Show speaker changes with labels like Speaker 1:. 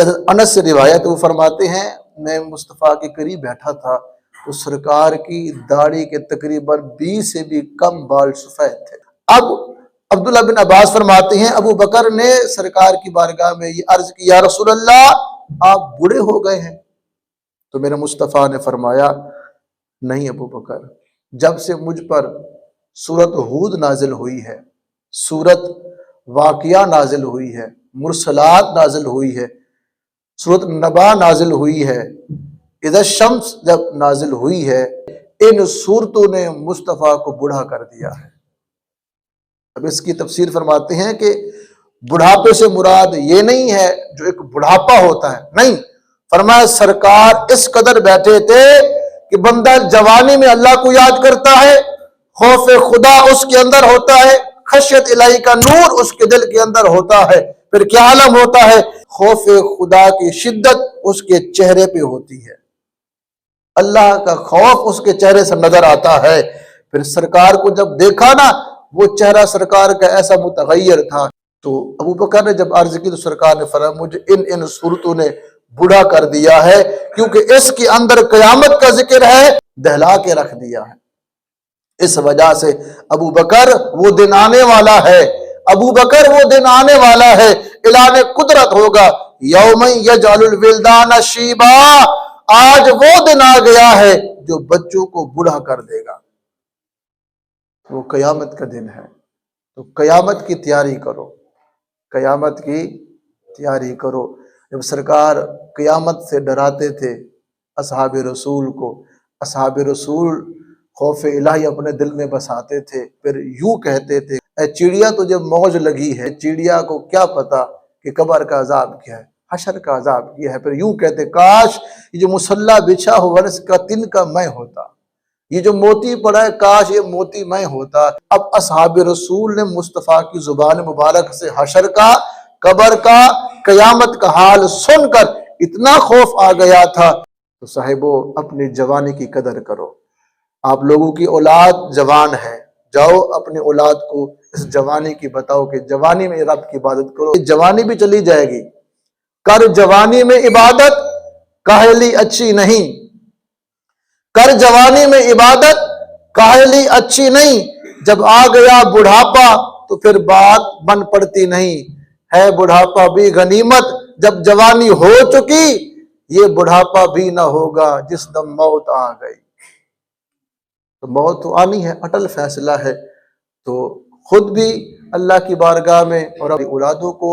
Speaker 1: انس سے روایت وہ فرماتے ہیں میں مصطفیٰ کے قریب بیٹھا تھا تو سرکار کی داڑھی کے تقریباً 20 سے بھی کم بال سفید تھے۔ اب عبداللہ بن عباس فرماتے ہیں ابو بکر نے سرکار کی بارگاہ میں یہ عرض کی یا رسول اللہ آپ بوڑھے ہو گئے ہیں؟ تو میرے مصطفیٰ نے فرمایا نہیں ابو بکر، جب سے مجھ پر سورت ہود نازل ہوئی ہے، سورت واقعہ نازل ہوئی ہے، مرسلات نازل ہوئی ہے، سورت نبا نازل ہوئی ہے، اذا الشمس جب نازل ہوئی ہے، ان صورتوں نے مصطفیٰ کو بوڑھا کر دیا ہے۔ اب اس کی تفسیر فرماتے ہیں کہ بڑھاپے سے مراد یہ نہیں ہے جو ایک بڑھاپا ہوتا ہے، نہیں، فرمایا سرکار اس قدر بیٹھے تھے کہ بندہ جوانی میں اللہ کو یاد کرتا ہے، خوف خدا اس کے اندر ہوتا ہے، خشیت الہی کا نور اس کے دل کے اندر ہوتا ہے، پھر کیا عالم ہوتا ہے؟ خوف خدا کی شدت اس کے چہرے پہ ہوتی ہے، اللہ کا خوف اس کے چہرے سے نظر آتا ہے۔ پھر سرکار کو جب دیکھا نا وہ چہرہ سرکار کا ایسا متغیر تھا، تو ابو بکر نے جب عرض کی تو سرکار نے فرمایا مجھے ان صورتوں نے بوڑھا کر دیا ہے، کیونکہ اس کے اندر قیامت کا ذکر ہے، دہلا کے رکھ دیا ہے۔ اس وجہ سے ابو بکر وہ دن آنے والا ہے، ابو بکر وہ دن آنے والا ہے، اعلان قدرت ہوگا یوم یجعل الولدان شیبا، آج وہ دن آ گیا ہے جو بچوں کو بوڑھا کر دے گا، وہ قیامت کا دن ہے۔ تو قیامت کی تیاری کرو، قیامت کی تیاری کرو۔ جب سرکار قیامت سے ڈراتے تھے اصحاب رسول کو، اصحاب رسول خوف الہی اپنے دل میں بساتے تھے، پھر یوں کہتے تھے اے چڑیا تجھے موج لگی ہے، چڑیا کو کیا پتا کہ قبر کا عذاب کیا ہے، حشر کا عذاب کیا ہے۔ پھر یوں کہتے کاش یہ جو مصلی بچھا ہوا اس کا تن کا میں ہوتا، یہ جو موتی پڑا ہے کاش یہ موتی میں ہوتا۔ اب اصحاب رسول نے مصطفیٰ کی زبان مبارک سے حشر کا، قبر کا، قیامت کا حال سن کر اتنا خوف آ گیا تھا۔ تو صاحبو اپنی جوانی کی قدر کرو، آپ لوگوں کی اولاد جوان ہے، جاؤ اپنی اولاد کو اس جوانی کی بتاؤ کہ جوانی میں رب کی عبادت کرو، جوانی بھی چلی جائے گی، کر جوانی میں عبادت کاہلی اچھی نہیں، کر جوانی میں عبادت کاہلی اچھی نہیں، جب آ گیا بڑھاپا تو پھر بات بن پڑتی نہیں، ہے بڑھاپا بھی غنیمت جب جوانی ہو چکی، یہ بڑھاپا بھی نہ ہوگا جس دم موت آ گئی۔ تو موت تو آنی ہے، اٹل فیصلہ ہے، تو خود بھی اللہ کی بارگاہ میں اور اپنی اولادوں کو